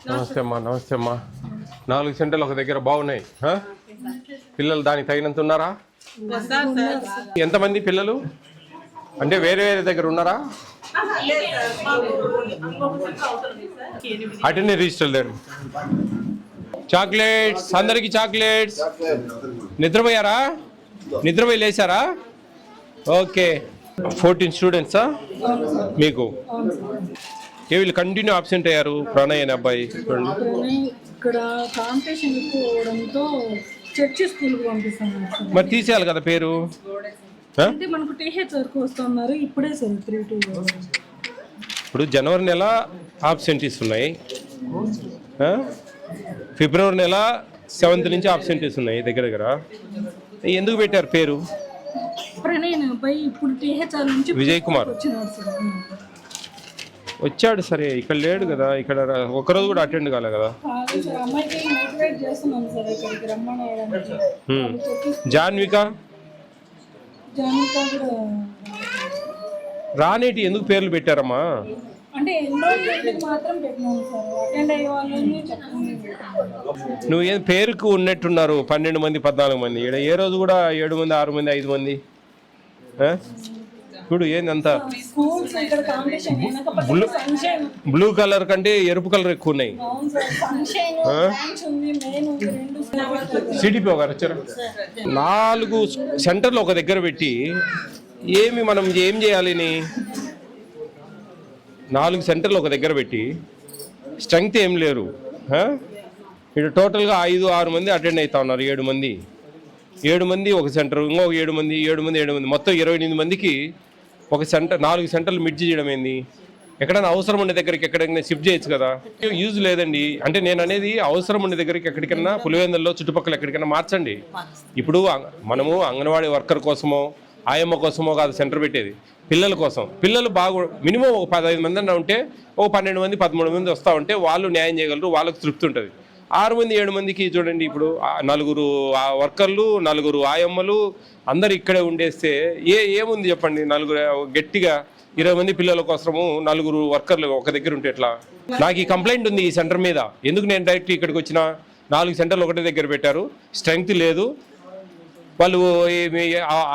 నమస్తే అమ్మా. నమస్తే అమ్మా. 4 సెంటర్లు ఒక దగ్గర బాగున్నాయి. పిల్లలు దానికి తగినంత ఉన్నారా? ఎంతమంది పిల్లలు అంటే వేరే వేరే దగ్గర ఉన్నారా? అటెండే రిజిస్టర్ లేరు. చాక్లెట్స్ అందరికి చాక్లెట్స్. నిద్రపోయారా? నిద్రపోయి లేచారా? ఓకే. 14 స్టూడెంట్సా మీకు? వీళ్ళు కంటిన్యూ అబ్సెంట్ అయ్యారు. ప్రణయ్ అనే అబ్బాయి ఇక్కడ కాంపిటీషన్ ఎక్కువ అవడంతో చర్చి స్కూల్కి పంపిస్తాను. మరి తీసేయాలి కదా పేరు. అంటే మనకు టీహెచ్ వరకు వస్తున్నారు ఇప్పుడే సార్ 3-2. ఇప్పుడు జనవరి నెల ఆబ్సెంటీస్ ఉన్నాయి, ఫిబ్రవరి నెల 7th నుంచి ఆబ్సెంటీస్ ఉన్నాయి దగ్గర దగ్గర. ఎందుకు పెట్టారు పేరు? ప్రణయ్ అబ్బాయి ఇప్పుడు టీహెచ్ఆర్ నుంచి విజయ్ కుమార్ వచ్చినాడు సార్. వచ్చాడు సరే, ఇక్కడ లేడు కదా. ఇక్కడ ఒకరోజు కూడా అటెండ్ కాలే కదా. అమ్మాయికి మోటివేట్ చేస్తున్నాం సార్ ఇక్కడికి రమ్మని. జాన్విక రానేటి ఎందుకు పేర్లు పెట్టారమ్మా? అంటే ఎన్రోల్మెంట్ మాత్రం పెట్టినాం సార్, అటెండ్ అయ్యే వాళ్ళని చెప్పండి. నువ్వు ఏం పేరుకు ఉన్నట్టున్నారు 12 మంది 14 మంది. ఇక్కడ ఏ రోజు కూడా 7 మంది 6 మంది 5 మంది. చూడు ఏందంతా బ్లూ కలర్ కంటే ఎరుపు కలర్ ఎక్కువ ఉన్నాయి. సిడిపి గారు వచ్చారు. 4 సెంటర్లు ఒక దగ్గర పెట్టి మనం ఏం చేయాలి? 4 సెంటర్లు ఒక దగ్గర పెట్టి స్ట్రెంగ్త్ ఏం లేరు. ఇక్కడ టోటల్గా 5-6 మంది అటెండ్ అవుతా ఉన్నారు. 7 మంది ఒక సెంటర్, ఇంకొక 7 మంది మొత్తం 28 మందికి ఒక సెంటర్. 4 సెంటర్లు మిడ్జ్ చేయడం ఏంది? ఎక్కడైనా అవసరం ఉండే దగ్గరికి ఎక్కడైనా షిఫ్ట్ చేయొచ్చు కదా. యూజ్ లేదండి. అంటే నేను అనేది అవసరం ఉండే దగ్గరికి ఎక్కడికైనా పులివెందుల్లో చుట్టుపక్కల ఎక్కడికైనా మార్చండి. ఇప్పుడు మనము అంగన్వాడీ వర్కర్ కోసమో ఆయమ్మ కోసమో కాదు సెంటర్ పెట్టేది, పిల్లల కోసం. పిల్లలు మినిమం ఒక 15 మంది అన్నా ఉంటే ఒక 12 మంది 13 మంది వస్తూ ఉంటే వాళ్ళు న్యాయం చేయగలరు, వాళ్ళకు తృప్తి ఉంటుంది. 6 మంది 7 మందికి చూడండి, ఇప్పుడు 4 వర్కర్లు 4 ఆయమ్మలు అందరు ఇక్కడే ఉండేస్తే ఏముంది చెప్పండి? 4 గట్టిగా 20 మంది పిల్లల కోసము 4 వర్కర్లు ఒక దగ్గర ఉంటే ఎట్లా? నాకు ఈ కంప్లైంట్ ఉంది ఈ సెంటర్ మీద. ఎందుకు నేను డైరెక్ట్ ఇక్కడికి వచ్చిన? 4 సెంటర్లు ఒకటే దగ్గర పెట్టారు, స్ట్రెంగ్త్ లేదు, వాళ్ళు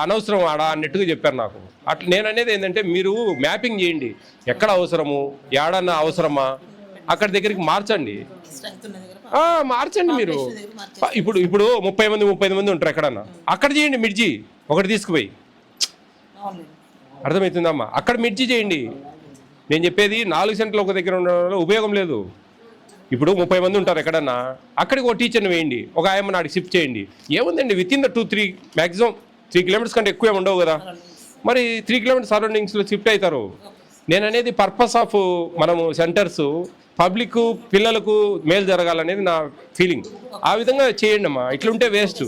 అనవసరం ఆడ అన్నట్టుగా చెప్పారు నాకు. అట్లా నేను అనేది ఏంటంటే మీరు మ్యాపింగ్ చేయండి, ఎక్కడ అవసరము, ఏడన్నా అవసరమా అక్కడ దగ్గరికి మార్చండి. మార్చండి మీరు. ఇప్పుడు 30 మంది ఉంటారు ఎక్కడన్నా, అక్కడ చేయండి మిర్చి ఒకటి తీసుకుపోయి. అర్థమవుతుందమ్మా? అక్కడ మిర్చి చేయండి. నేను చెప్పేది 4 సెంటర్లు ఒక దగ్గర ఉండడం వల్ల ఉపయోగం లేదు. ఇప్పుడు 30 మంది ఉంటారు ఎక్కడన్నా, అక్కడికి ఒక టీచర్ని వేయండి, ఒక ఆయమ్మ నాటికి షిఫ్ట్ చేయండి. ఏముందండి, with in the 2-3 maximum 3 kilometres కంటే ఎక్కువ ఉండవు కదా. మరి 3 కిలోమీటర్స్ సరౌండింగ్స్లో షిఫ్ట్ అవుతారు. నేను అనేది పర్పస్ ఆఫ్ మనము సెంటర్స్ పబ్లిక్ పిల్లలకు మేలు జరగాలనేది నా ఫీలింగ్. ఆ విధంగా చేయండి అమ్మా. ఇట్లుంటే వేస్ట్.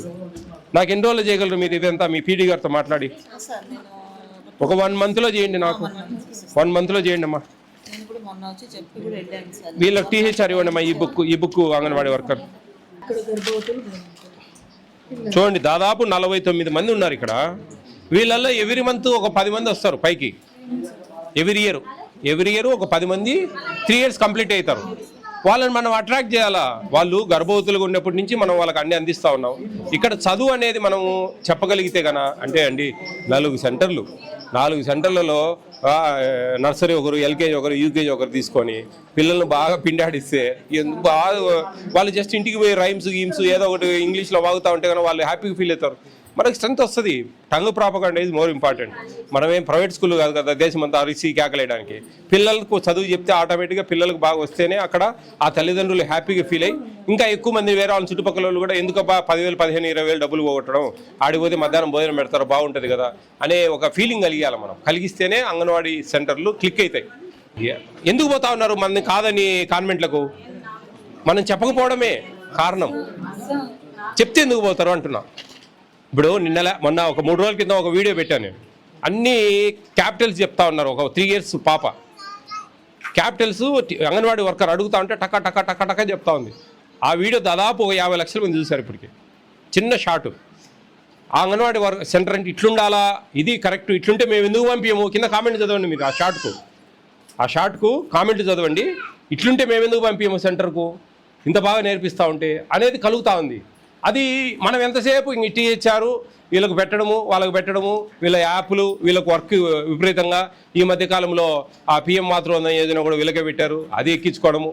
నాకు ఎన్ని రోజులు చేయగలరు మీరు ఇదంతా? మీ పీడీ గారితో మాట్లాడి ఒక 1 మంత్లో చేయండి. నాకు 1 మంత్లో చేయండి అమ్మా. వీళ్ళకి టీహెచ్ఆర్ ఇవ్వండి అమ్మా. ఈ బుక్ అంగన్వాడీ వర్కర్ చూడండి, దాదాపు 49 మంది ఉన్నారు ఇక్కడ. వీళ్ళల్లో ఎవ్రీ మంత్ ఒక 10 మంది వస్తారు పైకి. ఎవ్రీ ఇయర్ ఒక 10 మంది 3 years కంప్లీట్ అవుతారు. వాళ్ళని మనం అట్రాక్ట్ చేయాలా? వాళ్ళు గర్భవతులుగా ఉన్నప్పటి నుంచి మనం వాళ్ళకి అన్ని అందిస్తూ ఉన్నాం. ఇక్కడ చదువు అనేది మనము చెప్పగలిగితే కన అంటే అండి 4 సెంటర్లలో నర్సరీ ఒకరు, ఎల్కేజీ ఒకరు, యూకేజీ ఒకరు తీసుకొని పిల్లల్ని బాగా పిండాడిస్తే వాళ్ళు జస్ట్ ఇంటికి పోయి రైమ్స్ గీమ్స్ ఏదో ఒకటి ఇంగ్లీష్లో వాగుతూ ఉంటే కనుక వాళ్ళు హ్యాపీగా ఫీల్ అవుతారు. మనకి స్ట్రెంత్ వస్తుంది. Tongue propaganda is more important. మనమేం ప్రైవేట్ స్కూల్ కాదు కదా దేశమంతా అరిసి కేకలేయడానికి. పిల్లలకు చదువు చెప్తే ఆటోమేటిక్గా పిల్లలకు బాగా వస్తేనే అక్కడ ఆ తల్లిదండ్రులు హ్యాపీగా ఫీల్ అయ్యి ఇంకా ఎక్కువ మంది వేరే వాళ్ళ చుట్టుపక్కల వాళ్ళు కూడా ఎందుకబ్బా 10,000 15,000 20,000 డబ్బులు పోగొట్టడం, ఆడిపోతే మధ్యాహ్నం భోజనం పెడతారు బాగుంటుంది కదా అనే ఒక ఫీలింగ్ కలిగాలి. మనం కలిగిస్తేనే అంగన్వాడీ సెంటర్లు క్లిక్ అవుతాయి. ఎందుకు పోతా ఉన్నారు మంది కాదని కాన్వెంట్లకు? మనం చెప్పకపోవడమే కారణం. చెప్తే ఎందుకు పోతారు అంటున్నా. ఇప్పుడు మొన్న ఒక 3 రోజుల కింద ఒక వీడియో పెట్టాను నేను. అన్ని క్యాపిటల్స్ చెప్తా ఉన్నారు. ఒక 3 years పాప క్యాపిటల్స్ అంగన్వాడీ వర్కర్ అడుగుతా ఉంటే టక టక టక టక చెప్తా ఉంది. ఆ వీడియో దాదాపు ఒక 50 లక్షల మంది చూశారు ఇప్పటికి. చిన్న షాటు. ఆ అంగన్వాడీ సెంటర్ అంటే ఇట్లుండాలా, ఇది కరెక్ట్, ఇట్లుంటే మేము ఎందుకు పంపించము? కింద కామెంట్ చదవండి మీరు ఆ షాట్కు. ఆ షార్ట్కు కామెంట్ చదవండి, ఇట్లుంటే మేమెందుకు పంపించము సెంటర్కు, ఇంత బాగా నేర్పిస్తూ ఉంటే అనేది కలుగుతూ ఉంది. అది మనం ఎంతసేపు ఇంక ఇట్టి ఇచ్చారు వీళ్ళకు పెట్టడము వాళ్ళకు పెట్టడము, వీళ్ళ యాప్లు వీళ్ళకు వర్క్ విపరీతంగా. ఈ మధ్యకాలంలో ఆ పిఎం మాతృవందన యోజన కూడా వీళ్ళకే పెట్టారు, అది ఎక్కించుకోవడము.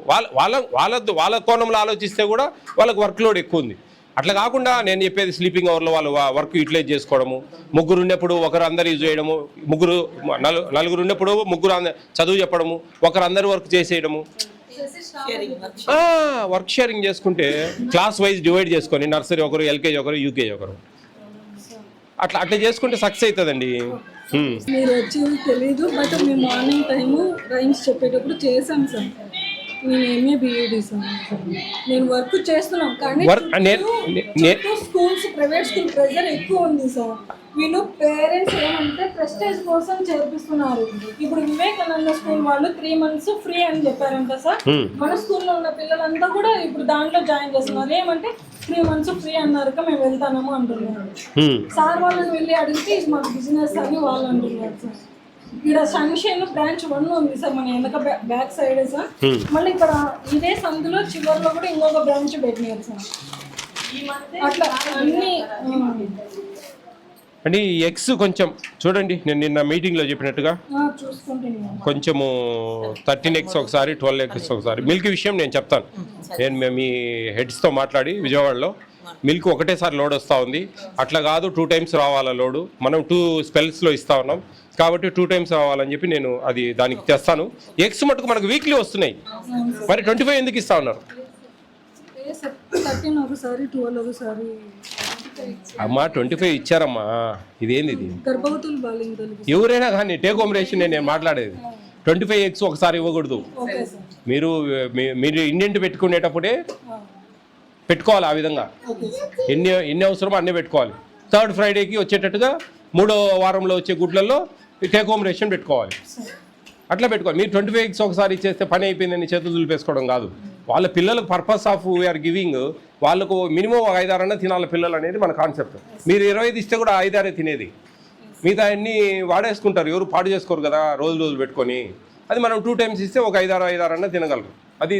వాళ్ళ కోణంలో ఆలోచిస్తే కూడా వాళ్ళకు వర్క్ లోడ్ ఎక్కువ ఉంది. అట్లా కాకుండా నేను చెప్పేది స్లీపింగ్ అవర్లో వాళ్ళు వర్క్ యూటిలైజ్ చేసుకోవడము, ముగ్గురు ఉన్నప్పుడు ఒకరు అందరు యూజ్ చేయడము, నలుగురు ఉన్నప్పుడు ముగ్గురు చదువు చెప్పడము, ఒకరు అందరు వర్క్ చేసేయడము. వర్క్ షేరింగ్ చేసుకుంటే క్లాస్ వైజ్ డివైడ్ చేసుకొని నర్సరీ ఒకరు, ఎల్కేజీ ఒకరు, యూకేజీ ఒకరు, అట్లా చేసుకుంటే సక్సెస్ అవుతుందండి. మీరు వచ్చేది తెలీదు, బట్ మేము మార్నింగ్ టైము రైమ్స్ చెప్పేటప్పుడు చేసాం సార్. నేను ఎంఏ బిఈడి సార్. నేను వర్క్ చేస్తున్నాం కానీ స్కూల్స్ ప్రైవేట్ స్కూల్ ప్రెజర్ ఎక్కువ ఉంది సార్. వీళ్ళు పేరెంట్స్ ఏమంటే ప్రెస్టేజ్ కోసం చేర్పిస్తున్నారు. ఇప్పుడు వివేకానంద స్కూల్ వాళ్ళు 3 months ఫ్రీ అని చెప్పారంట సార్. మన స్కూల్లో ఉన్న పిల్లలంతా కూడా ఇప్పుడు దాంట్లో జాయిన్ చేస్తున్నారు. ఏమంటే 3 months ఫ్రీ అన్నారు, మేము వెళ్తాము అంటున్నారు. సార్ వాళ్ళని వెళ్ళి అడిగితే ఇది మాకు బిజినెస్ అని వాళ్ళు అంటున్నారు సార్. ఇక్కడ సన్షైన్ బ్రాంచ్ 1 ఉంది సార్, మన వెనక బ్యాక్ సైడ్ సార్. మళ్ళీ ఇక్కడ ఇదే సందులో చివరిలో కూడా ఇంకొక బ్రాంచ్ పెట్టినారు సార్. అట్లా అన్ని అంటే ఈ ఎక్స్ కొంచెం చూడండి, నేను నిన్న మీటింగ్లో చెప్పినట్టుగా కొంచెము 13X ఒకసారి 12X ఒకసారి. మిల్క్ విషయం నేను చెప్తాను, నేను మీ హెడ్స్తో మాట్లాడి విజయవాడలో మిల్క్ ఒకటేసారి లోడ్ వస్తూ ఉంది. అట్లా కాదు 2 times రావాలా లోడు, మనం 2 spellsలో ఇస్తూ ఉన్నాం కాబట్టి 2 times రావాలని చెప్పి నేను అది దానికి తెస్తాను. ఎక్స్ మటుకు మనకు వీక్లీ వస్తున్నాయి, మరి 25 ఎందుకు ఇస్తా ఉన్నారు అమ్మా? 25 ఇచ్చారమ్మా, ఇదేంది ఇది? ఎవరైనా కానీ టేక్ హోమ్ రేషన్ నేను మాట్లాడేది 25X ఒకసారి ఇవ్వకూడదు. మీరు ఇండెంట్ పెట్టుకునేటప్పుడే పెట్టుకోవాలి, ఆ విధంగా ఎన్ని అవసరమో అన్నీ పెట్టుకోవాలి. 3rd Fridayకి వచ్చేటట్టుగా 3వ వారంలో వచ్చే గుడ్లలో టేక్ హోమ్ రేషన్ పెట్టుకోవాలి. అట్లా పెట్టుకోవాలి. మీరు 25X ఒకసారి ఇచ్చేస్తే పని అయిపోయిందని చేతులు దులిపేసుకోవడం కాదు. వాళ్ళ పిల్లలకు పర్పస్ ఆఫ్ వీఆర్ గివింగ్, వాళ్ళకు మినిమం 5-6 అన్న తినాలి పిల్లలు అనేది మన కాన్సెప్ట్. మీరు 25 ఇస్తే కూడా 5-6 తినేది, మిగతా అన్నీ వాడేసుకుంటారు, ఎవరు పాడు చేసుకోరు కదా రోజు పెట్టుకొని. అది మనం 2 times ఇస్తే ఒక 5-6 అన్న తినగలరు. అది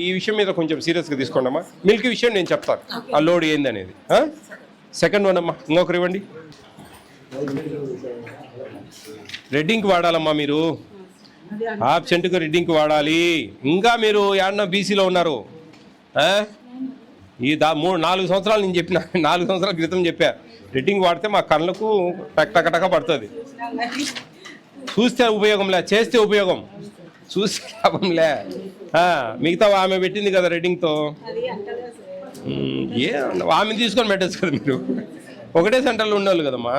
ఈ విషయం మీద కొంచెం సీరియస్గా తీసుకోండి అమ్మా. మిల్క్ విషయం నేను చెప్తాను, ఆ లోడ్ ఏంది అనేది. సెకండ్ వన్ అమ్మా, ఇంకొకరు ఇవ్వండి. రెడ్డింగ్కి వాడాలమ్మా, మీరు ఆబ్సెంట్గా రెడ్డింగ్కి వాడాలి. ఇంకా మీరు ఏమన్నా బీసీలో ఉన్నారు. ఈ 4 సంవత్సరాలు నేను చెప్పిన, 4 సంవత్సరాల క్రితం చెప్పా, రెడ్డింగ్ వాడితే మా కళ్ళకు టక పడుతుంది. చూస్తే ఉపయోగంలే, చేస్తే ఉపయోగం, చూస్తే లాభంలే. మిగతా ఆమె పెట్టింది కదా రెడ్డింగ్తో, ఆమెను తీసుకొని పెట్టచ్చు కదా మీరు. ఒకటే సెంటర్లో ఉండేవాళ్ళు కదమ్మా.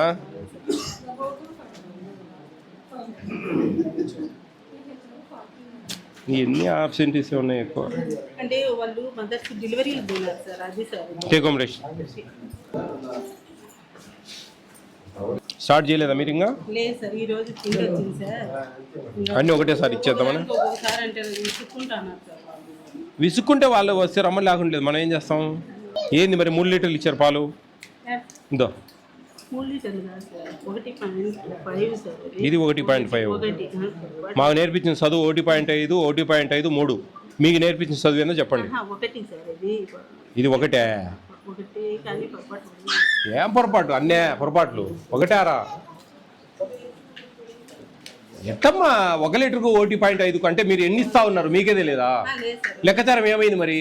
ఎన్ని ఆబ్సెంటీస్ ఉన్నాయి ఎక్కువ అంటే వాళ్ళు మదర్స్ డెలివరీ పోయినారు సార్. అది sir take home ration start చేయలేదా మీరు? ఇంకా లేదు సార్, ఈ రోజు వచ్చింది సార్. అన్నీ ఒకటేసారి ఇచ్చేద్దామని ఒకసారి అంటే విసుక్కుంటున్నారు సార్. విసుక్కుంటే వాళ్ళు వస్తే రమ్మని లేకుండా మనం ఏం చేస్తాం? ఏంది మరి 3 లీటర్లు ఇచ్చారు పాలు, ఇందో 3 లీటర్లు కాదు సార్, 1.5 సార్. ఇది 1.5. మాకు నేర్పించిన చదువు 1.5, 1.5, 3. మీకు నేర్పించిన చదువు ఏందో చెప్పండి. ఇది ఒకటే. ఏం పొరపాటు? అన్నే పొరపాట్లు ఒకటేరా. ఎట్టమ్మా 1 లీటర్కు 1.5 అంటే మీరు ఎన్ని ఇస్తా ఉన్నారు మీకే తెలియదా? లెక్కాచారం ఏమైంది మరి?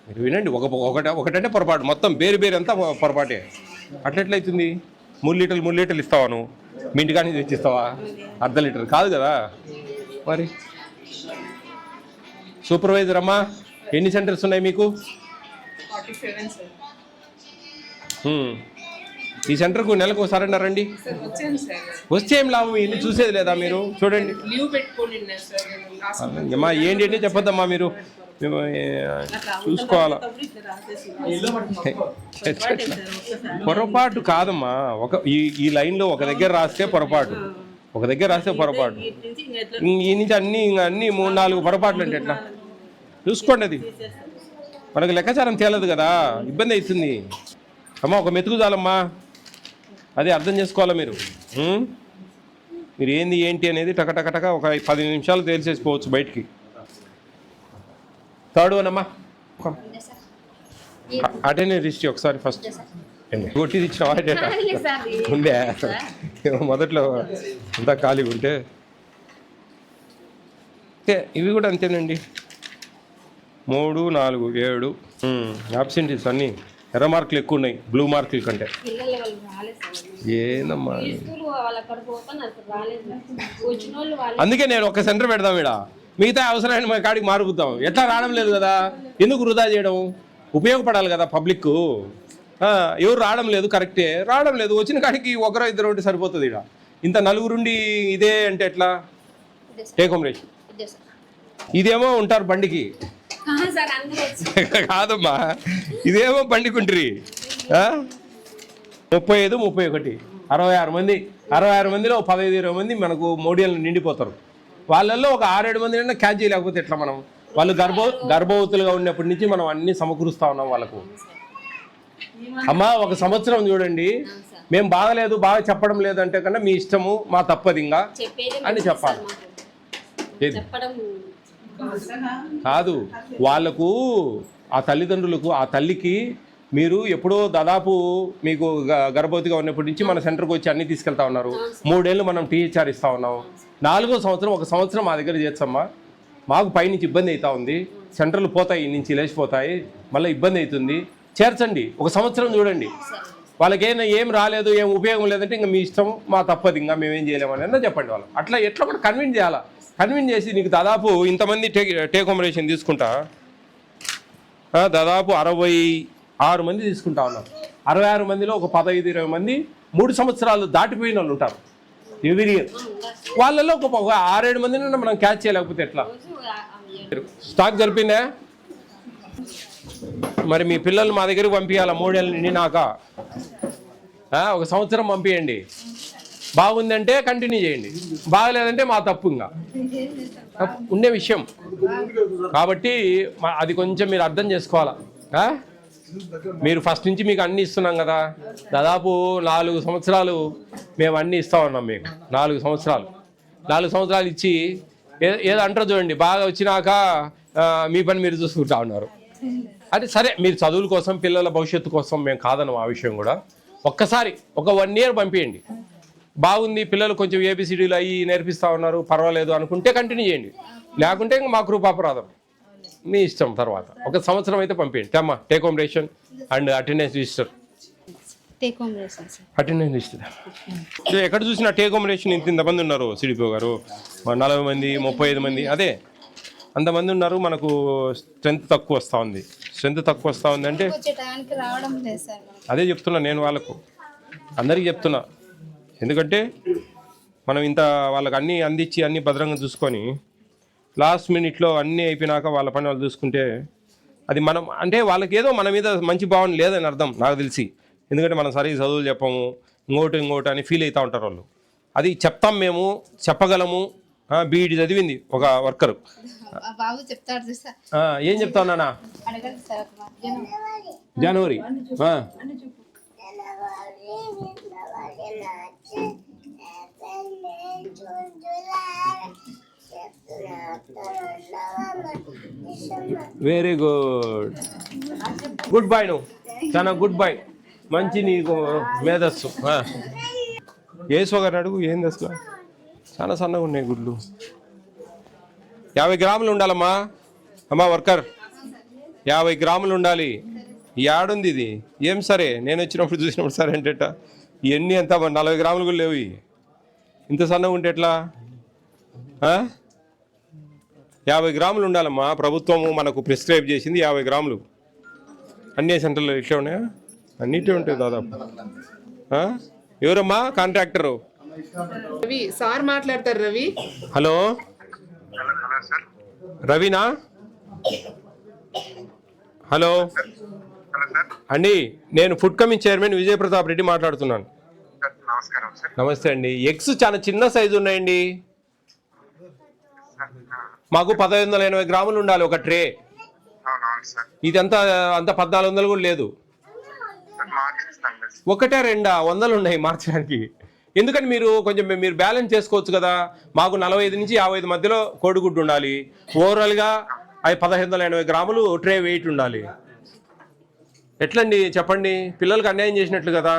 మీరు వినండి, ఒకటంటే పొరపాటు, మొత్తం వేరు అంతా పొరపాటే. అట్లెట్లయితుంది? 3 లీటర్లు ఇస్తావా నువ్వు? మీ ఇంటికాని తెచ్చిస్తావా? 1/2 లీటర్ కాదు కదా మరి. సూపర్వైజర్ అమ్మా, ఎన్ని సెంటర్స్ ఉన్నాయి మీకు? 47 సార్. ఈ సెంటర్కు నెలకు ఒకసారి అన్నారండి. వస్తే ఏం లాభం? ఇల్లు చూసేది లేదా మీరు? చూడండి, అమ్మా ఏంటి చెప్పొద్దమ్మా, మీరు చూసుకోవాలా. పొరపాటు కాదమ్మా, ఈ లైన్లో ఒక దగ్గర రాస్తే పొరపాటు, ఈ నుంచి అన్ని 3-4 పొరపాట్లు అంటే ఎట్లా? చూసుకోండి, అది మనకు లెక్కాచారం తేలదు కదా, ఇబ్బంది అవుతుంది అమ్మా. ఒక మెతుకు చాలమ్మా, అది అర్థం చేసుకోవాలా మీరు. మీరు ఏంటి అనేది టకటకటక ఒక 10 నిమిషాలు తేల్చేసిపోవచ్చు బయటికి. థర్డ్ వన్ అమ్మా, అటెండెన్స్ హిస్టరీ ఒకసారి ఫస్ట్ కొట్టిది ఇచ్చినావా డేటా ఉండే మొదట్లో అంతా ఖాళీగా ఉంటే ఇవి కూడా అంతేనండి. 3, 4, 7 ఆబ్సెంటీస్ అన్నీ ఎర్ర మార్కులు ఎక్కువ ఉన్నాయి బ్లూ మార్కుల కంటే. ఏందమ్మా అందుకే నేను ఒక సెంటర్ పెడదాం ఇక్కడ, మిగతా అవసరమైన మా కాడికి మారుపుతాం. ఎట్లా రావడం లేదు కదా, ఎందుకు వృధా చేయడం, ఉపయోగపడాలి కదా పబ్లిక్. ఎవరు రావడం లేదు, కరెక్టే రావడం లేదు, వచ్చిన కాడికి ఒకరో ఇద్దరు ఉంటే సరిపోతుంది. ఇక్కడ ఇంత నలుగురుండి ఇదే అంటే ఎట్లా? టేక్ హోమ్ రేషన్ ఇదేమో ఉంటారు బండికి కాదమ్మా, ఇదేమో బండికి ఉంటుంది. 35, 31, 66 మంది. 66 మందిలో 15-20 మంది మనకు మోడీలు నిండిపోతారు. వాళ్ళల్లో ఒక 6-7 మంది క్యాచ్ చేయలేకపోతే ఎట్లా మనం? వాళ్ళు గర్భవతులుగా ఉన్నప్పటి నుంచి మనం అన్ని సమకూరుస్తా ఉన్నాం వాళ్ళకు. అమ్మా ఒక సంవత్సరం చూడండి, మేము బాగలేదు బాగా చెప్పడం లేదంటే కన్నా మీ ఇష్టము, మా తప్పది ఇంకా అని చెప్పాలి. కాదు వాళ్ళకు, ఆ తల్లిదండ్రులకు, ఆ తల్లికి మీరు ఎప్పుడో దాదాపు మీకు గర్భవతిగా ఉన్నప్పటి నుంచి మన సెంటర్కి వచ్చి అన్ని తీసుకెళ్తా ఉన్నారు. 3 ఏళ్ళు మనం టీహెచ్ఆర్ ఇస్తా ఉన్నాం. 4వ సంవత్సరం ఒక సంవత్సరం మా దగ్గర చేస్తామా, మాకు పైనుంచి ఇబ్బంది అవుతా ఉంది, సెంటర్లు పోతాయి నుంచి లేచిపోతాయి, మళ్ళీ ఇబ్బంది అవుతుంది, చేర్చండి. ఒక సంవత్సరం చూడండి, వాళ్ళకైనా ఏం రాలేదు ఏం ఉపయోగం లేదంటే ఇంకా మీ ఇష్టం, మా తప్పది, ఇంకా మేమేం చేయలేమని అన్నా చెప్పండి వాళ్ళు. అట్లా ఎట్లా కూడా కన్విన్స్ చేయాలా. కన్విన్స్ చేసి నీకు దాదాపు ఇంతమంది టేక్ హోమ్ రేషన్ తీసుకుంటా, దాదాపు 66 మంది తీసుకుంటా ఉన్నారు. 66 మందిలో ఒక 15-20 మంది 3 సంవత్సరాలు దాటిపోయిన వాళ్ళు ఉంటారు ఎవ్రీ ఇయర్. వాళ్ళలో ఒక 6-7 మందిని మనం క్యాచ్ చేయలేకపోతే ఎట్లా? స్టాక్ జరిపిందా? మరి మీ పిల్లలు మా దగ్గరికి పంపించాలా 3 ఏళ్ళ నిండినాక. ఒక సంవత్సరం పంపించండి, బాగుందంటే కంటిన్యూ చేయండి, బాగలేదంటే మా తప్పు, ఇంకా ఉండే విషయం. కాబట్టి అది కొంచెం మీరు అర్థం చేసుకోవాలా. మీరు ఫస్ట్ నుంచి మీకు అన్నీ ఇస్తున్నాం కదా, దాదాపు 4 సంవత్సరాలు మేము అన్నీ ఇస్తా ఉన్నాం మీకు. 4 సంవత్సరాలు ఇచ్చి ఏదో అంటారు చూడండి, బాగా వచ్చినాక మీ పని మీరు చూసుకుంటా ఉన్నారు. అది సరే, మీరు చదువుల కోసం పిల్లల భవిష్యత్తు కోసం మేము కాదన్నాం ఆ విషయం కూడా. ఒక్కసారి ఒక 1 ఇయర్ పంపించండి, బాగుంది పిల్లలు కొంచెం ఏబిసిడీలు అయ్యి నేర్పిస్తూ ఉన్నారు పర్వాలేదు అనుకుంటే కంటిన్యూ చేయండి, లేకుంటే ఇంకా మా కృపాపరాధం, మీ ఇష్టం. తర్వాత ఒక సంవత్సరం అయితే పంపించండి. అమ్మా take home ration and attendance register. Attendance register ఎక్కడ చూసినా టేక్ హోమ్ రేషన్ ఇంతమంది ఉన్నారు సిడిపో గారు, 40 మంది 35 మంది అదే అంతమంది ఉన్నారు. మనకు స్ట్రెంత్ తక్కువ వస్తూ ఉంది. అంటే అదే చెప్తున్నా నేను వాళ్ళకు అందరికీ చెప్తున్నా. ఎందుకంటే మనం ఇంత వాళ్ళకి అన్నీ అందించి అన్నీ భద్రంగా చూసుకొని లాస్ట్ మినిట్లో అన్నీ అయిపోయినాక వాళ్ళ పని వాళ్ళు చూసుకుంటే అది మనం అంటే వాళ్ళకి ఏదో మన మీద మంచి భావన లేదని అర్థం నాకు తెలిసి. ఎందుకంటే మనం సరిగ్గా చదువులు చెప్పము, ఇంకోటి అని ఫీల్ అవుతూ ఉంటారు వాళ్ళు. అది చెప్తాం, మేము చెప్పగలము. బీఈడి చదివింది ఒక వర్కరు. ఏం చెప్తావు నాన్న? జనవరి వెరీ గుడ్ బాయ్. నువ్వు చాలా గుడ్ బాయ్, మంచి నీకు మేధస్సు. ఏసో గారు అడుగు, ఏం దశ చాలా సన్నగా ఉన్నాయి గుడ్లు. 50 గ్రాములు ఉండాలమ్మా. అమ్మా వర్కర్ 50 గ్రాములు ఉండాలి. యాడుంది ఇది? ఏం సరే నేను వచ్చినప్పుడు చూసినప్పుడు సరే అంటే ఇవన్నీ ఎంత 40 గ్రాములు కూడా లేవు. ఇంత సన్నగా ఉంటే ఎట్లా? 50 గ్రాములు ఉండాలమ్మా. ప్రభుత్వము మనకు ప్రిస్క్రైబ్ చేసింది 50 గ్రాములు. అన్ని సెంటర్లో ఇట్లే ఉన్నాయా? అన్నిటే ఉంటాయి దాదాపు. ఎవరమ్మా కాంట్రాక్టరు? రవి సార్ మాట్లాడతారు. రవి హలో, రవినా? హలో అండి, నేను food commission chairman Vijay Pratap Reddy మాట్లాడుతున్నాను. నమస్తే అండి. ఎగ్స్ చాలా చిన్న సైజు ఉన్నాయండి. మాకు 1580 గ్రాములు ఉండాలి ఒక ట్రే. ఇది అంత 1400 కూడా లేదు. 1 2 100 ఉన్నాయి మార్చడానికి. ఎందుకని మీరు కొంచెం మీరు బ్యాలెన్స్ చేసుకోవచ్చు కదా. మాకు 45 నుంచి 55 మధ్యలో కోడిగుడ్డు ఉండాలి. ఓవరాల్గా అవి 1580 గ్రాములు ట్రే వెయిట్ ఉండాలి. ఎట్లండి చెప్పండి, పిల్లలకి అన్యాయం చేసినట్లు కదా.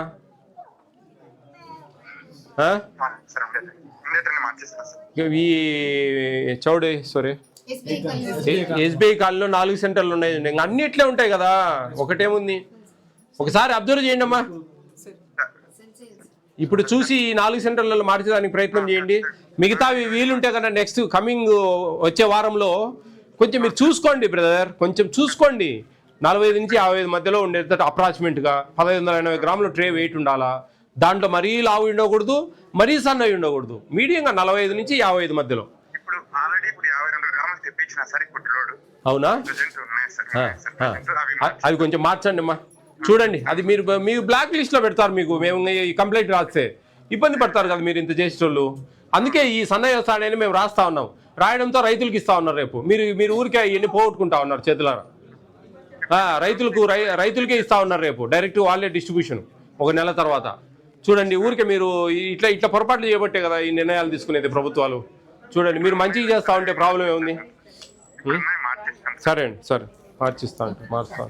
ఈ చౌడే సారీ ఎస్బీఐ కాలనీలో 4 సెంటర్లు ఉన్నాయి. ఇంకా అన్ని ఇట్లే ఉంటాయి కదా, ఒకటేముంది. ఒకసారి అబ్జర్వ్ చేయండి అమ్మా. ఇప్పుడు చూసి 4 సెంటర్లలో మార్చడానికి ప్రయత్నం చేయండి. మిగతావి వీలుంటే కన్నా నెక్స్ట్ కమింగ్ వచ్చే వారంలో కొంచెం మీరు చూసుకోండి బ్రదర్, కొంచెం చూసుకోండి. 45 నుంచి 55 మధ్యలో ఉండేటట్టు అప్రాక్సిమేట్గా 1580 గ్రాములు ట్రే వెయిట్ ఉండాలా. దాంట్లో మరీ లావు ఉండకూడదు, మరీ సన్నవి ఉండకూడదు. మీడియంగా 45 నుంచి 55 మధ్యలో. అవునా, అవి కొంచెం మార్చండి అమ్మా. చూడండి, అది మీరు బ్లాక్ లిస్ట్లో పెడతారు. మీకు మేము కంప్లైంట్ రాస్తే ఇబ్బంది పడతారు కదా మీరు ఇంత చేసేటోళ్ళు. అందుకే ఈ సన్న వ్యవసాయాన్ని మేము రాస్తా ఉన్నాం. రాయడంతో రైతులకు ఇస్తా ఉన్నారు. రేపు మీరు ఊరికే ఇవన్నీ పోగొట్టుకుంటా ఉన్నారు చేతులారా. రైతులకే ఇస్తా ఉన్నారు రేపు డైరెక్ట్ వాళ్ళే డిస్ట్రిబ్యూషన్ 1 నెల తర్వాత. చూడండి, ఊరికే మీరు ఇట్లా పొరపాట్లు చేయబట్టే కదా ఈ నిర్ణయాలు తీసుకునేది ప్రభుత్వాలు. చూడండి, మీరు మంచిగా చేస్తా ఉంటే ప్రాబ్లం ఏముంది. సరే అండి, సరే మార్చిస్తా అంటే మారుస్తా.